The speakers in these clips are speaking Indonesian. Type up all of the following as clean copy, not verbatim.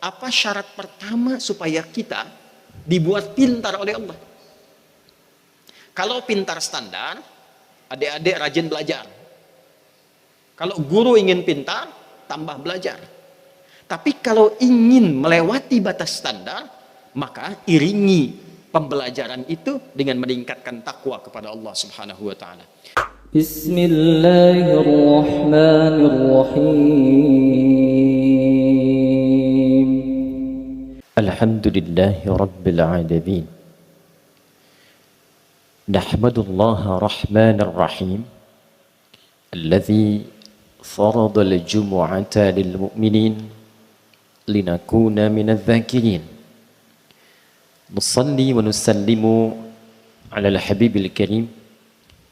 Apa syarat pertama supaya kita dibuat pintar oleh Allah? Kalau pintar standar, adik-adik rajin belajar. Kalau guru ingin pintar, tambah belajar. Tapi kalau ingin melewati batas standar, maka iringi pembelajaran itu dengan meningkatkan takwa kepada Allah Subhanahu wa taala. Bismillahirrahmanirrahim. Alhamdulillahi rabbil alamin. Nahmadullaha rahmanir rahim. Alladzi farada al-jumu'ata lil mu'minin linakuna minadh dhakirin. Nusalli wa nusallimu ala al-habibil karim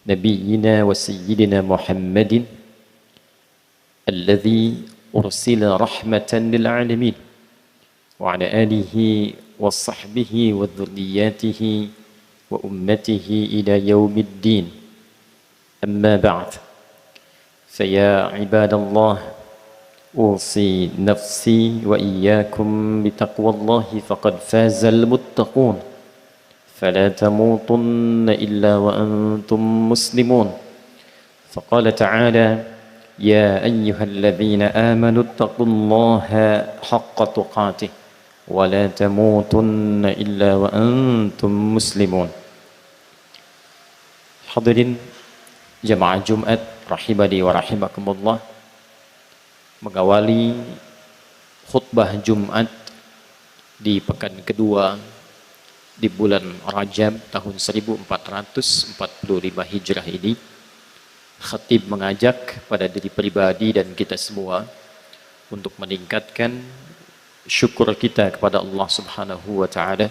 nabiyyina wa sayyidina Muhammadin alladzi ursila rahmatan lil alamin wa ala alihi wa sahbihi wa dhurriyyatihi wa ummatihi ila yaumiddin. Amma ba'd. Faya ibadallah, usi nafsi wa iyyakum bitaqwallahi faqad fazal muttaqun. Fala tamutunna illa wa antum muslimun. Faqala ta'ala, ya ayyuhalladzina amanu ittaqullaha haqqa tuqatih wa la tamutunna illa wa antum muslimun. Hadirin jamaah Jumat rahimani wa rahimakumullah, mengawali khutbah Jumat di pekan kedua di bulan Rajab tahun 1445 Hijrah ini, khatib mengajak pada diri pribadi dan kita semua untuk meningkatkan syukur kita kepada Allah Subhanahu wa taala.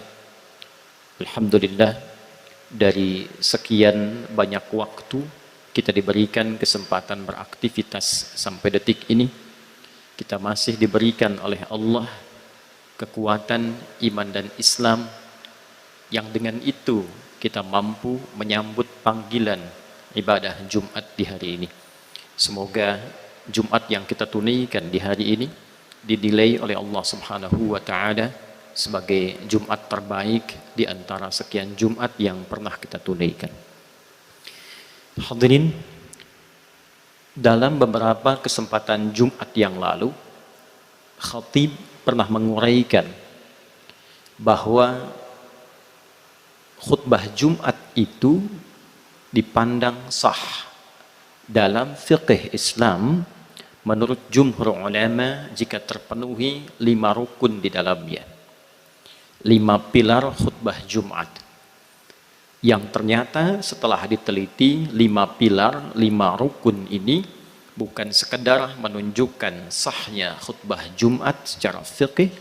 Alhamdulillah, dari sekian banyak waktu kita diberikan kesempatan beraktivitas sampai detik ini, kita masih diberikan oleh Allah kekuatan iman dan Islam, yang dengan itu kita mampu menyambut panggilan ibadah Jumat di hari ini. Semoga Jumat yang kita tunaikan di hari ini dinilai oleh Allah Subhanahu wa taala sebagai Jumat terbaik di antara sekian Jumat yang pernah kita tunaikan. Hadirin, dalam beberapa kesempatan Jumat yang lalu, khatib pernah menguraikan bahwa khutbah Jumat itu dipandang sah dalam fiqh Islam menurut jumhur ulama jika terpenuhi 5 rukun di dalamnya. 5 pilar khutbah Jumat, yang ternyata setelah diteliti 5 pilar, 5 rukun ini bukan sekedar menunjukkan sahnya khutbah Jumat secara fiqih,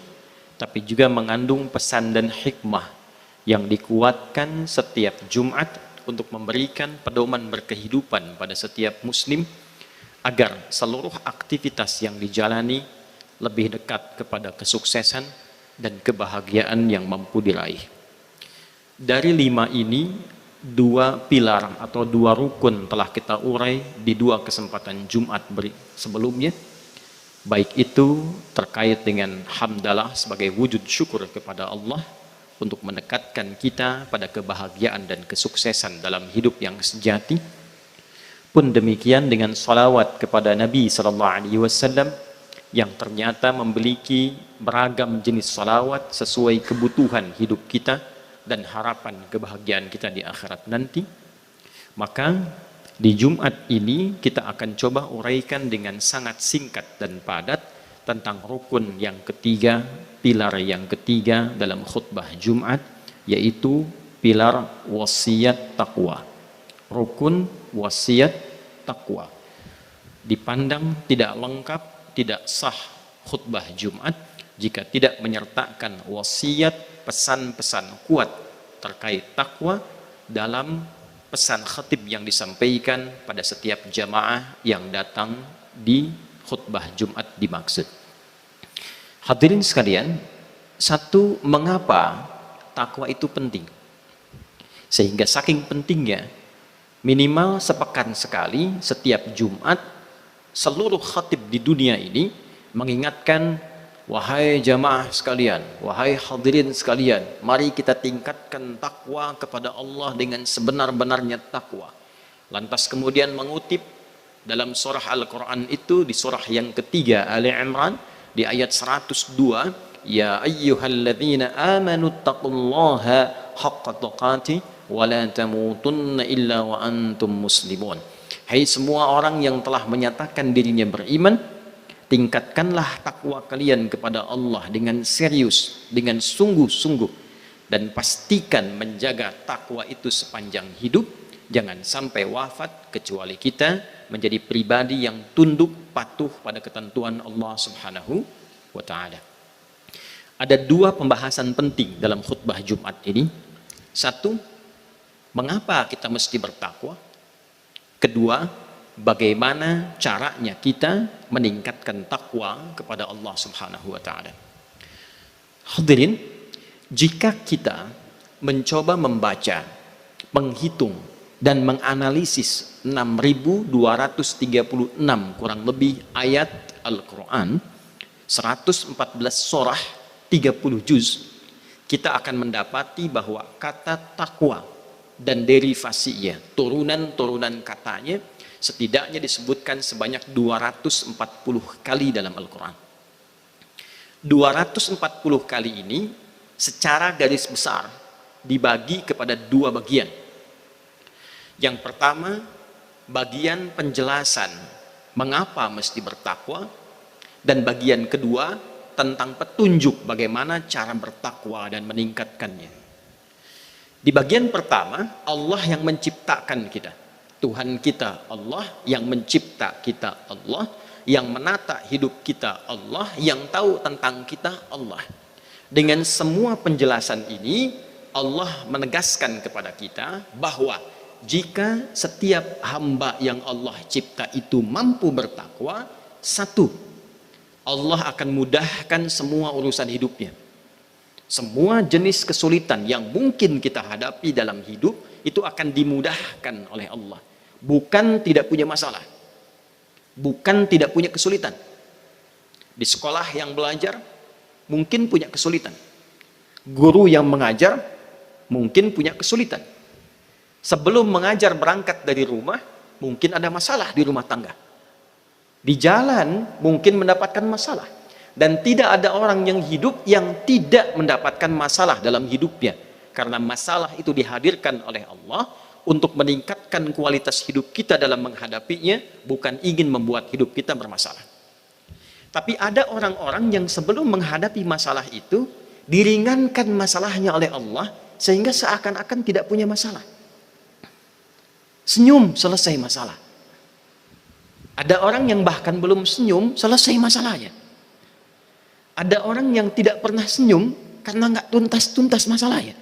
tapi juga mengandung pesan dan hikmah yang dikuatkan setiap Jumat untuk memberikan pedoman berkehidupan pada setiap muslim agar seluruh aktivitas yang dijalani lebih dekat kepada kesuksesan dan kebahagiaan yang mampu diraih. Dari 5 ini, 2 pilar atau 2 rukun telah kita urai di 2 kesempatan Jumat sebelumnya, baik itu terkait dengan hamdalah sebagai wujud syukur kepada Allah untuk mendekatkan kita pada kebahagiaan dan kesuksesan dalam hidup yang sejati, pun demikian dengan salawat kepada Nabi SAW yang ternyata memiliki beragam jenis salawat sesuai kebutuhan hidup kita dan harapan kebahagiaan kita di akhirat nanti. Maka di Jumat ini kita akan coba uraikan dengan sangat singkat dan padat tentang rukun yang ketiga, pilar yang ketiga dalam khutbah Jumat, yaitu pilar wasiat takwa. Rukun wasiat takwa dipandang tidak lengkap, tidak sah khutbah Jumat jika tidak menyertakan wasiat, pesan-pesan kuat terkait takwa dalam pesan khatib yang disampaikan pada setiap jamaah yang datang di khutbah Jumat dimaksud. Hadirin sekalian, satu, mengapa takwa itu penting? Sehingga saking pentingnya, minimal sepekan sekali setiap Jumat seluruh khatib di dunia ini mengingatkan Wahai jamaah sekalian, wahai hadirin sekalian, mari kita tingkatkan takwa kepada Allah dengan sebenar-benarnya takwa. Lantas kemudian mengutip dalam surah Al-Quran itu, di surah yang ketiga Ali Imran di ayat 102, ya ayyuhalladzina amanu taqullaha haqqa tuqatih wa la tamutunna illa wa antum muslimun. Hai semua orang yang telah menyatakan dirinya beriman, tingkatkanlah takwa kalian kepada Allah dengan serius, dengan sungguh-sungguh, dan pastikan menjaga takwa itu sepanjang hidup. Jangan sampai wafat kecuali kita menjadi pribadi yang tunduk patuh pada ketentuan Allah Subhanahu wa taala. Ada dua pembahasan penting dalam khutbah Jumat ini. Satu, mengapa kita mesti bertakwa? Kedua, bagaimana caranya kita meningkatkan takwa kepada Allah Subhanahu wa taala. Hadirin, jika kita mencoba membaca, menghitung dan menganalisis 6.236 kurang lebih ayat Al-Qur'an, 114 surah, 30 juz, kita akan mendapati bahwa kata takwa dan derivasinya, turunan-turunan katanya, setidaknya disebutkan sebanyak 240 kali dalam Al-Quran. 240 kali ini secara garis besar dibagi kepada dua bagian. Yang pertama, bagian penjelasan mengapa mesti bertakwa, dan bagian kedua tentang petunjuk bagaimana cara bertakwa dan meningkatkannya. Di bagian pertama, Allah yang menciptakan kita. Tuhan kita Allah, yang mencipta kita Allah, yang menata hidup kita Allah, yang tahu tentang kita Allah. Dengan semua penjelasan ini, Allah menegaskan kepada kita bahwa jika setiap hamba yang Allah cipta itu mampu bertakwa, satu, Allah akan mudahkan semua urusan hidupnya. Semua jenis kesulitan yang mungkin kita hadapi dalam hidup itu akan dimudahkan oleh Allah. Bukan tidak punya masalah, bukan tidak punya kesulitan. Di sekolah yang belajar mungkin punya kesulitan, guru yang mengajar mungkin punya kesulitan. Sebelum mengajar berangkat dari rumah mungkin ada masalah di rumah tangga. Di jalan mungkin mendapatkan masalah. Dan tidak ada orang yang hidup yang tidak mendapatkan masalah dalam hidupnya. Karena masalah itu dihadirkan oleh Allah untuk meningkatkan kualitas hidup kita dalam menghadapinya, bukan ingin membuat hidup kita bermasalah. Tapi ada orang-orang yang sebelum menghadapi masalah itu, diringankan masalahnya oleh Allah, sehingga seakan-akan tidak punya masalah. Senyum, selesai masalah. Ada orang yang bahkan belum senyum, selesai masalahnya. Ada orang yang tidak pernah senyum karena nggak tuntas-tuntas masalahnya.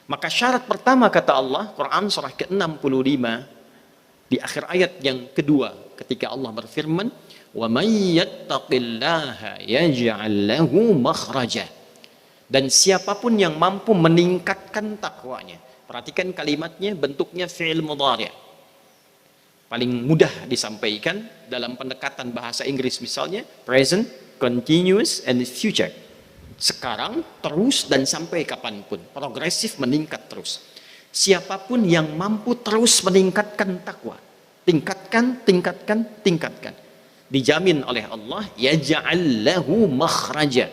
Maka syarat pertama kata Allah, Quran surah ke-65 di akhir ayat yang kedua, ketika Allah berfirman, "Wa may yattaqillaha yaj'al lahu makhraja." Dan siapapun yang mampu meningkatkan takwanya. Perhatikan kalimatnya, bentuknya fi'il mudhari'. Paling mudah disampaikan dalam pendekatan bahasa Inggris misalnya, present, continuous, and future. Sekarang, terus, dan sampai kapanpun. Progresif, meningkat terus. Siapapun yang mampu terus meningkatkan takwa, tingkatkan, tingkatkan, tingkatkan, dijamin oleh Allah, yaj'al lahu makhraja.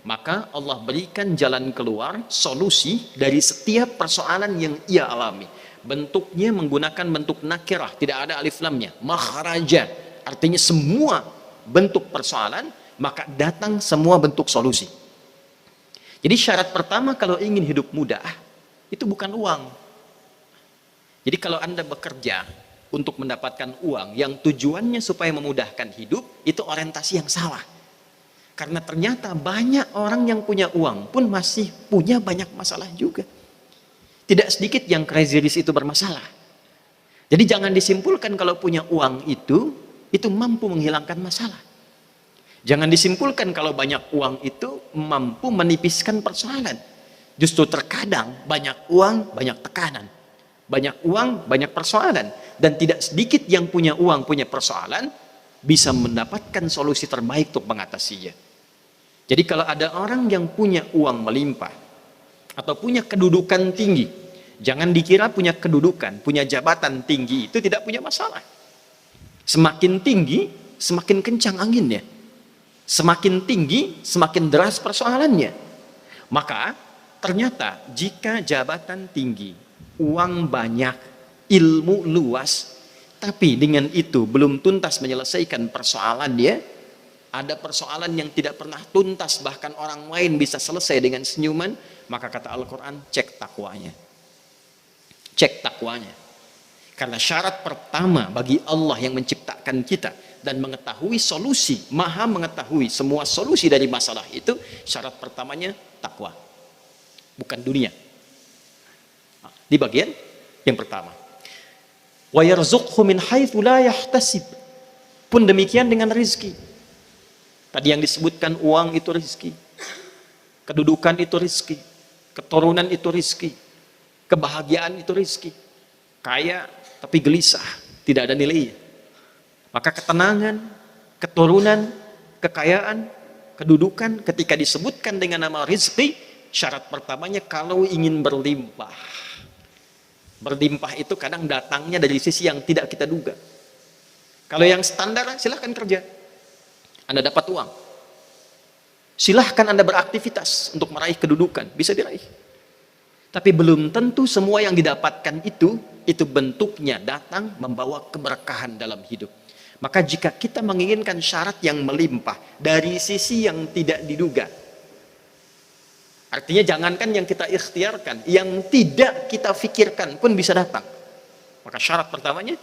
Maka Allah berikan jalan keluar, solusi dari setiap persoalan yang ia alami. Bentuknya menggunakan bentuk nakirah, tidak ada alif lamnya. Makhraja, artinya semua bentuk persoalan, maka datang semua bentuk solusi. Jadi syarat pertama kalau ingin hidup mudah, itu bukan uang. Jadi kalau Anda bekerja untuk mendapatkan uang yang tujuannya supaya memudahkan hidup, itu orientasi yang salah. Karena ternyata banyak orang yang punya uang pun masih punya banyak masalah juga. Tidak sedikit yang crazy rich itu bermasalah. Jadi jangan disimpulkan kalau punya uang itu mampu menghilangkan masalah. Jangan disimpulkan kalau banyak uang itu mampu menipiskan persoalan. Justru terkadang banyak uang, banyak tekanan. Banyak uang, banyak persoalan. Dan tidak sedikit yang punya uang, punya persoalan, bisa mendapatkan solusi terbaik untuk mengatasinya. Jadi kalau ada orang yang punya uang melimpah atau punya kedudukan tinggi, jangan dikira punya kedudukan, punya jabatan tinggi itu tidak punya masalah. Semakin tinggi, semakin kencang anginnya. Semakin tinggi, semakin deras persoalannya. Maka ternyata jika jabatan tinggi, uang banyak, ilmu luas, tapi dengan itu belum tuntas menyelesaikan persoalannya, ada persoalan yang tidak pernah tuntas, bahkan orang lain bisa selesai dengan senyuman, maka kata Al-Quran, cek takwanya. Cek takwanya. Karena syarat pertama bagi Allah yang menciptakan kita dan mengetahui solusi, maha mengetahui semua solusi dari masalah itu, syarat pertamanya takwa, bukan dunia. Di bagian yang pertama, wa yarzuqhu min haitsu la yahtasib. Pun demikian dengan rizki. Tadi yang disebutkan uang itu rizki, kedudukan itu rizki, keturunan itu rizki, kebahagiaan itu rizki. Kaya tapi gelisah, tidak ada nilainya. Maka ketenangan, keturunan, kekayaan, kedudukan ketika disebutkan dengan nama rizki, syarat pertamanya kalau ingin berlimpah. Berlimpah itu kadang datangnya dari sisi yang tidak kita duga. Kalau yang standar, silahkan kerja, Anda dapat uang. Silahkan Anda beraktivitas untuk meraih kedudukan, bisa diraih. Tapi belum tentu semua yang didapatkan itu bentuknya datang membawa keberkahan dalam hidup. Maka jika kita menginginkan syarat yang melimpah dari sisi yang tidak diduga, artinya jangankan yang kita ikhtiarkan, yang tidak kita fikirkan pun bisa datang. Maka syarat pertamanya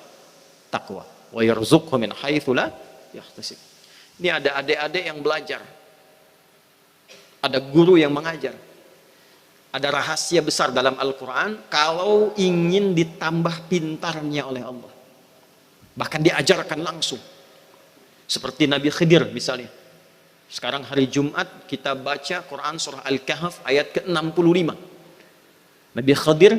takwa. Wa yarzuqhu min haitsu la yahtasib. Ini ada adik-adik yang belajar, ada guru yang mengajar. Ada rahasia besar dalam Al-Quran kalau ingin ditambah pintarnya oleh Allah. Bahkan diajarkan langsung. Seperti Nabi Khidir misalnya. Sekarang hari Jumat kita baca Quran surah Al-Kahf ayat ke-65. Nabi Khidir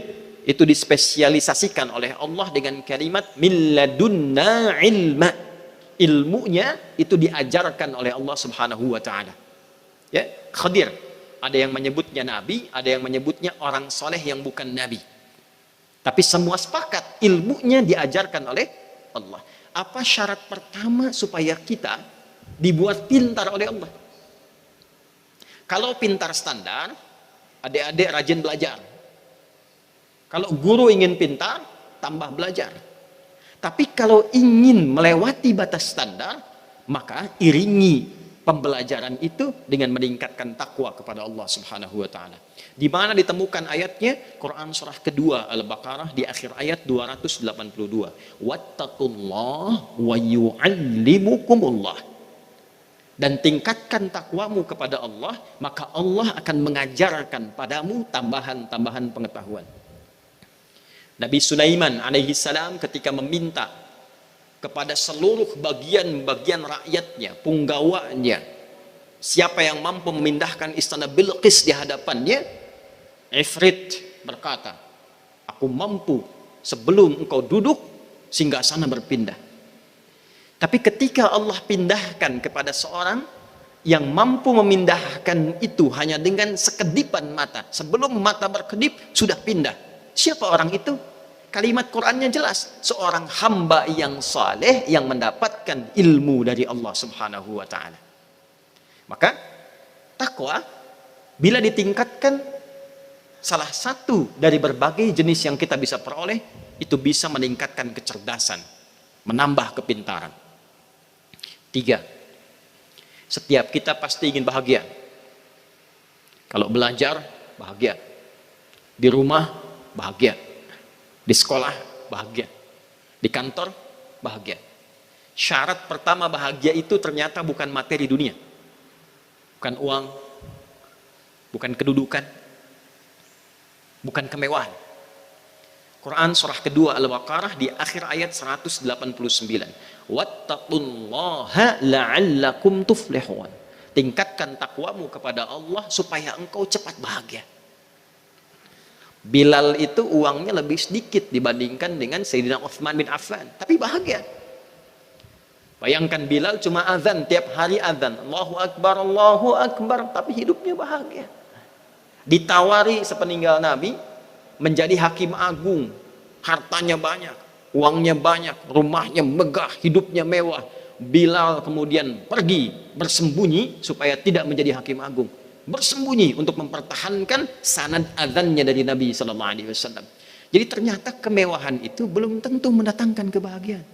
itu dispesialisasikan oleh Allah dengan kalimat min ladunna ilma. Ilmunya itu diajarkan oleh Allah Subhanahu wa taala. Ya, Khidir. Ada yang menyebutnya nabi, ada yang menyebutnya orang soleh yang bukan nabi. Tapi semua sepakat ilmunya diajarkan oleh Allah. Apa syarat pertama supaya kita dibuat pintar oleh Allah? Kalau pintar standar, adik-adik rajin belajar. Kalau guru ingin pintar, tambah belajar. Tapi kalau ingin melewati batas standar, maka iringi pembelajaran itu dengan meningkatkan takwa kepada Allah Subhanahu wa taala. Di mana ditemukan ayatnya? Quran surah kedua Al-Baqarah di akhir ayat 282. Wattaqullah wa yu'allimukumullah. Dan tingkatkan takwamu kepada Allah, maka Allah akan mengajarkan padamu tambahan-tambahan pengetahuan. Nabi Sulaiman alaihi salam ketika meminta kepada seluruh bagian-bagian rakyatnya, punggawanya, siapa yang mampu memindahkan istana Bilqis di hadapannya, Ifrit berkata, aku mampu sebelum engkau duduk singgasana berpindah. Tapi ketika Allah pindahkan kepada seorang yang mampu memindahkan itu hanya dengan sekedipan mata, sebelum mata berkedip sudah pindah. Siapa orang itu? Kalimat Qur'annya jelas, seorang hamba yang saleh yang mendapatkan ilmu dari Allah Subhanahu wa taala. Maka takwa bila ditingkatkan, salah satu dari berbagai jenis yang kita bisa peroleh itu bisa meningkatkan kecerdasan, menambah kepintaran. 3. Setiap kita pasti ingin bahagia. Kalau belajar, bahagia. Di rumah, bahagia. Di sekolah, bahagia. Di kantor, bahagia. Syarat pertama bahagia itu ternyata bukan materi dunia. Bukan uang, bukan kedudukan, bukan kemewahan. Quran surah kedua Al-Baqarah di akhir ayat 189. Wattaqullaha la'allakum tuflihun. Tingkatkan takwamu kepada Allah supaya engkau cepat bahagia. Bilal itu uangnya lebih sedikit dibandingkan dengan Sayyidina Utsman bin Affan, tapi bahagia. Bayangkan Bilal cuma azan, tiap hari azan, Allahu Akbar, tapi hidupnya bahagia. Ditawari sepeninggal Nabi menjadi hakim agung, hartanya banyak, uangnya banyak, rumahnya megah, hidupnya mewah. Bilal kemudian pergi bersembunyi supaya tidak menjadi hakim agung, bersembunyi untuk mempertahankan sanad azannya dari Nabi sallallahu alaihi wasallam. Jadi ternyata kemewahan itu belum tentu mendatangkan kebahagiaan.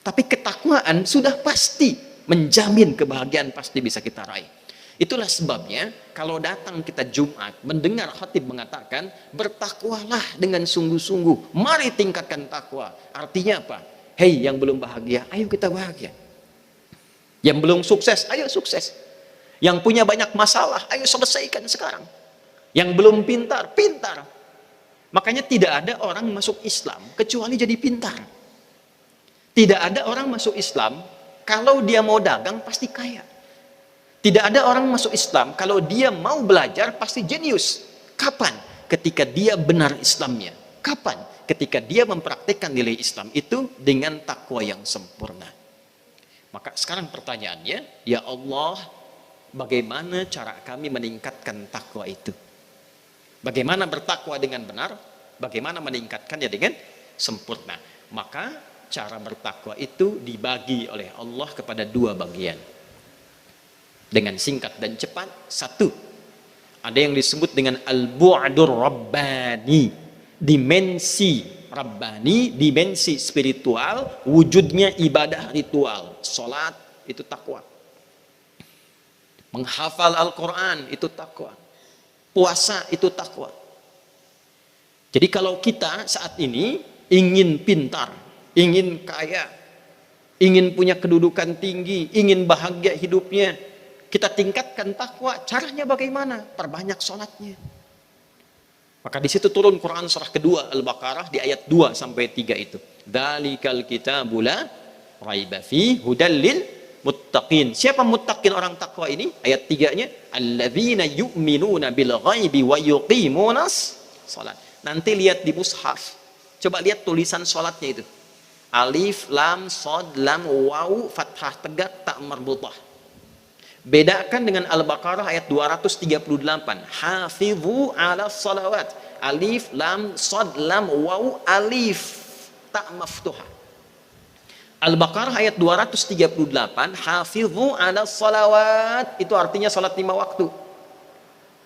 Tapi ketakwaan sudah pasti menjamin kebahagiaan pasti bisa kita raih. Itulah sebabnya kalau datang kita Jumat mendengar khatib mengatakan bertakwalah dengan sungguh-sungguh, mari tingkatkan takwa. Artinya apa? Hei yang belum bahagia, ayo kita bahagia. Yang belum sukses, ayo sukses. Yang punya banyak masalah, ayo selesaikan sekarang. Yang belum pintar, pintar. Makanya tidak ada orang masuk Islam kecuali jadi pintar. Tidak ada orang masuk Islam kalau dia mau dagang pasti kaya. Tidak ada orang masuk Islam kalau dia mau belajar pasti jenius. Kapan? Ketika dia benar Islamnya. Kapan? Ketika dia mempraktikkan nilai Islam itu dengan takwa yang sempurna. Maka sekarang pertanyaannya, ya Allah, bagaimana cara kami meningkatkan takwa itu? Bagaimana bertakwa dengan benar? Bagaimana meningkatkannya dengan sempurna? Maka cara bertakwa itu dibagi oleh Allah kepada dua bagian. Dengan singkat dan cepat, satu, ada yang disebut dengan al-bu'dur rabbani, dimensi rabbani, dimensi spiritual, wujudnya ibadah ritual. Salat itu takwa, menghafal Al-Quran itu takwa, puasa itu takwa. Jadi kalau kita saat ini ingin pintar, ingin kaya, ingin punya kedudukan tinggi, ingin bahagia hidupnya, kita tingkatkan takwa. Caranya bagaimana? Perbanyak sholatnya. Maka di situ turun Quran surah kedua Al-Baqarah di ayat 2 sampai 3 itu. Dzalikal kitabu la raiba fi hudal lil muttaqin. Siapa muttaqin orang takwa ini? Ayat 3-nya, alladzina yu'minuna bil ghaibi wa yuqimunas shalah. Nanti lihat di mushaf. Coba lihat tulisan salatnya itu. Alif, lam, shad, lam, waw, fathah tegak, ta marbutah. Bedakan dengan Al-Baqarah ayat 238. Hafizu ala salawat. Alif, lam, shad, lam, waw, alif, ta maftuhah. Al-Baqarah ayat 238. Hafizu ala salawat. Itu artinya salat 5 waktu.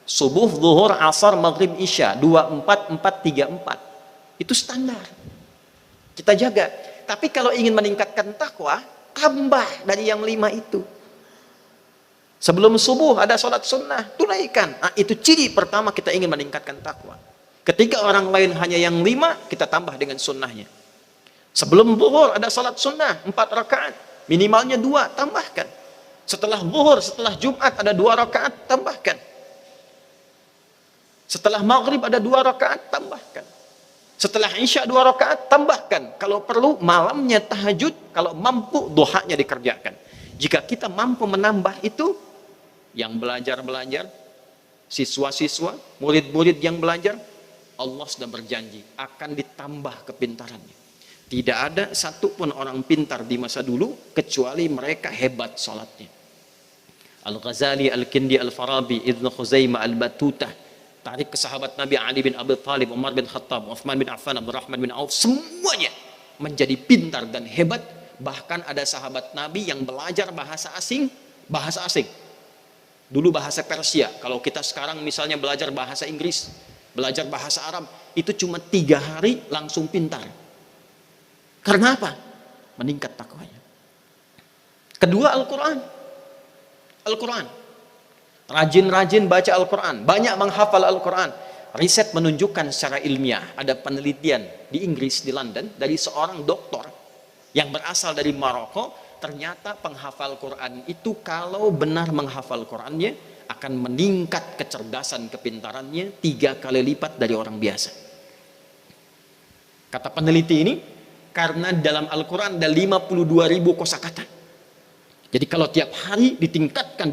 Subuh, zuhur, asar, maghrib, isya. 24, 4, 3, 4. Itu standar. Kita jaga. Tapi kalau ingin meningkatkan takwa, tambah dari yang 5 itu. Sebelum subuh ada sholat sunnah, tunaikan. Nah, itu ciri pertama kita ingin meningkatkan takwa. Ketika orang lain hanya yang 5, kita tambah dengan sunnahnya. Sebelum zuhur ada sholat sunnah 4 rakaat, minimalnya 2, tambahkan. Setelah zuhur, setelah Jumat ada 2 rakaat, tambahkan. Setelah maghrib ada 2 rakaat, tambahkan. Setelah isya 2 rakaat, tambahkan. Kalau perlu malamnya tahajud, kalau mampu duhanya dikerjakan. Jika kita mampu menambah itu, yang belajar-belajar, siswa-siswa, murid-murid yang belajar, Allah sudah berjanji akan ditambah kepintarannya. Tidak ada satupun orang pintar di masa dulu kecuali mereka hebat sholatnya. Al-Ghazali, Al-Kindi, Al-Farabi, Ibn Khuzaimah, Al-Batutah, tarik ke sahabat Nabi Ali bin Abi Thalib, Umar bin Khattab, Uthman bin Affan, Abdurrahman bin Auf, semuanya menjadi pintar dan hebat. Bahkan ada sahabat Nabi yang belajar bahasa asing. Dulu bahasa Persia. Kalau kita sekarang misalnya belajar bahasa Inggris, belajar bahasa Arab, itu cuma 3 hari langsung pintar. Karena apa? Meningkat takwanya. Kedua, Al-Quran. Al-Quran. Rajin-rajin baca Al-Quran, banyak menghafal Al-Quran. Riset menunjukkan secara ilmiah, ada penelitian di Inggris, di London, dari seorang doktor yang berasal dari Maroko. Ternyata penghafal Quran itu kalau benar menghafal Qurannya akan meningkat kecerdasan kepintarannya 3 kali lipat dari orang biasa. Kata peneliti ini, karena dalam Al-Quran ada 52.000 kosakata. Jadi kalau tiap hari ditingkatkan,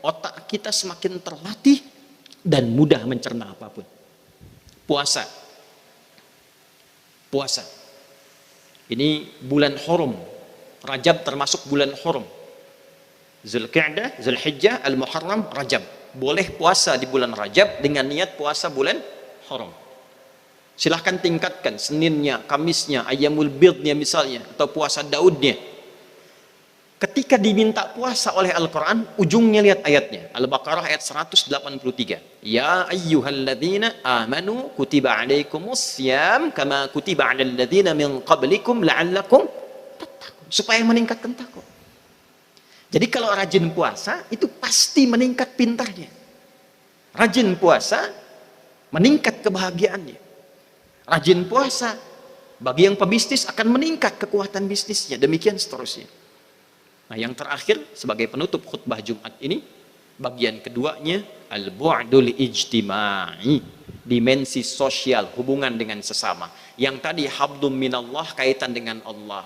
otak kita semakin terlatih dan mudah mencerna apapun. Puasa. Ini bulan hurum. Rajab termasuk bulan hurum. Zulqa'dah, Zulhijjah, Al-Muharram, Rajab. Boleh puasa di bulan Rajab dengan niat puasa bulan hurum. Silahkan tingkatkan Seninnya, Kamisnya, Ayyamul Bidnya misalnya, atau puasa Daudnya. Ketika diminta puasa oleh Al-Quran, ujungnya lihat ayatnya. Al-Baqarah ayat 183. Ya ayyuhalladzina amanu kutiba alaikumus syiyam kama kutiba alal ladzina min qablikum la'allakum tattaqun. Supaya meningkatkan takwa. Jadi kalau rajin puasa, itu pasti meningkat pintarnya. Rajin puasa, meningkat kebahagiaannya. Rajin puasa, bagi yang pebisnis akan meningkat kekuatan bisnisnya. Demikian seterusnya. Nah, yang terakhir sebagai penutup khutbah Jumat ini, bagian keduanya al-bu'dul ijtima'i, dimensi sosial, hubungan dengan sesama. Yang tadi habdum minallah, kaitan dengan Allah.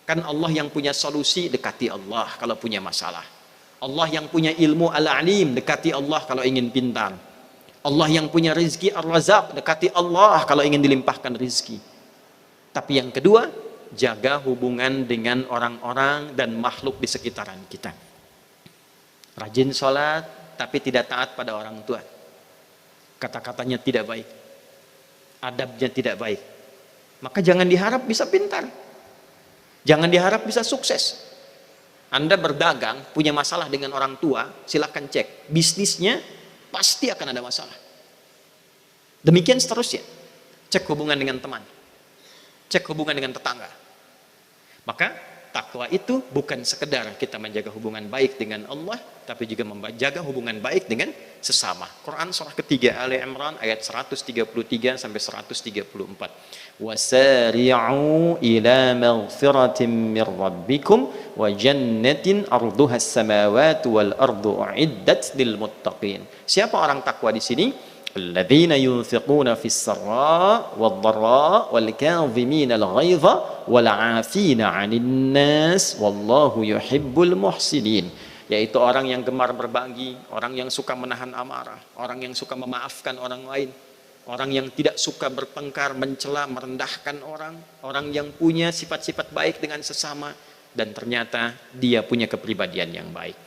Kan Allah yang punya solusi, dekati Allah kalau punya masalah. Allah yang punya ilmu al-alim, dekati Allah kalau ingin pintar. Allah yang punya rizki ar-razaq, dekati Allah kalau ingin dilimpahkan rizki. Tapi yang kedua, jaga hubungan dengan orang-orang dan makhluk di sekitaran kita. Rajin sholat, tapi tidak taat pada orang tua. Kata-katanya tidak baik. Adabnya tidak baik. Maka jangan diharap bisa pintar. Jangan diharap bisa sukses. Anda berdagang, punya masalah dengan orang tua, silahkan cek. Bisnisnya pasti akan ada masalah. Demikian seterusnya. Cek hubungan dengan teman. Cek hubungan dengan tetangga. Maka takwa itu bukan sekedar kita menjaga hubungan baik dengan Allah, tapi juga menjaga hubungan baik dengan sesama. Quran surah ketiga Ali Imran ayat 133 sampai 134. Wasari'u ila maghfiratin mir rabbikum wa jannatin arduha as-samawati wal ardu uiddat lil muttaqin. Siapa orang takwa di sini? الذين ينفقون في السراء والضراء والكاظمين الغيظ والعافين عن الناس والله يحب المحسنين. Yaitu orang yang gemar berbagi, orang yang suka menahan amarah, orang yang suka memaafkan orang lain, orang yang tidak suka bertengkar, mencela, merendahkan orang, orang yang punya sifat-sifat baik dengan sesama, dan ternyata dia punya kepribadian yang baik.